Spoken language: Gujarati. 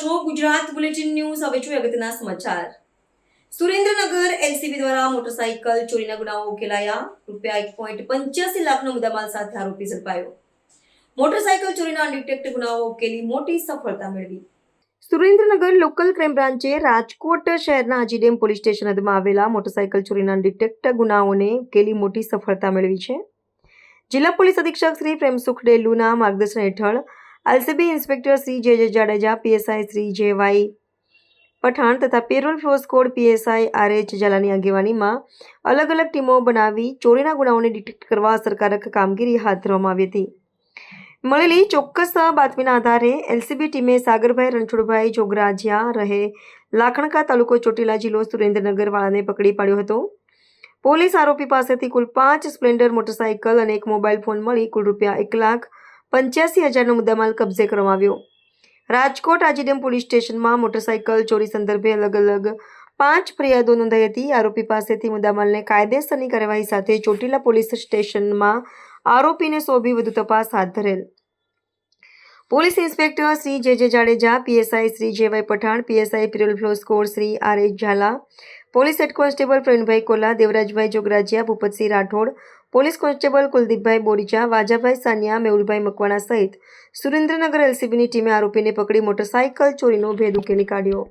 છો ગુજરાત બુલેટિન ન્યૂઝ. હવે જોઈએ અગત્યના સમાચાર. સુરેન્દ્રનગર એલસીબી દ્વારા મોટરસાઇકલ ચોરીના ગુનાઓ ઉકેલાયા. ₹1.85 લાખનો મુદ્દામાલ સાથે આરોપી ઝડપાયો. મોટરસાઇકલ ચોરીના અનડિટેક્ટ ગુનાઓ ઉકેલી મોટી સફળતા મેળવી. સુરેન્દ્રનગર લોકલ ક્રાઇમ બ્રાન્ચે રાજકોટ શહેરના આજીડેમ પોલીસ સ્ટેશન હદમાં આવેલા મોટરસાઇકલ ચોરીના અનડિટેક્ટ ગુનાઓને ઉકેલી મોટી સફળતા મેળવી છે. જિલ્લા પોલીસ અધિક્ષક શ્રી પ્રેમસુખ ડેલુના માર્ગદર્શન હેઠળ એલસીબી ઇન્સ્પેક્ટર શ્રી જે જાડેજા, પીએસઆઈ શ્રી જે પઠાણ તથા પેરોલ ફ્લો સ્કોડ પીએસઆઈ આર.એચ. ઝાલાની આગેવાનીમાં અલગ અલગ ટીમો બનાવી ચોરીના ગુનાઓને ડિટેક્ટ કરવા અસરકારક કામગીરી હાથ ધરવામાં આવી હતી. મળેલી ચોક્કસ બાતમીના આધારે એલસીબી ટીમે સાગરભાઈ રણછોડભાઈ જોગરાજિયા રહે લાખણકા તાલુકો ચોટીલા જિલ્લો સુરેન્દ્રનગર વાળાને પકડી પાડ્યો હતો. પોલીસ આરોપી પાસેથી કુલ 5 સ્પ્લેન્ડર મોટરસાઇકલ અને એક મોબાઈલ ફોન મળી કુલ ₹1,85,000નો મુદ્દામાલ કબજે કરવામાં આવ્યો. રાજકોટ આજીડેમ પોલીસ સ્ટેશનમાં મોટરસાઇકલ ચોરી સંદર્ભે અલગ અલગ 5 ફરિયાદો નોંધાઈ હતી. આરોપી પાસેથી મુદ્દામાલને કાયદેસરની કાર્યવાહી સાથે ચોટીલા પોલીસ સ્ટેશનમાં આરોપીને સોંપી વધુ તપાસ હાથ ધરેલ. પોલીસ ઇન્સ્પેક્ટર શ્રી જે Jadeja, PSI Shri J Pathan, PSI parole furlough squad Shri R H. Zala, police head constable Pravinbhai Kola, Devrajbhai Jograjiya, Bhupatsinh Rathod, police constable Kuldeepbhai Boricha, Vajabhai Saniya, Mehulbhai Makwana સહિત સુરેન્દ્રનગર એલસીબીની ટીમે આરોપીને પકડી મોટરસાઇકલ ચોરીનો ભેદ ઉકેલી કાઢ્યો.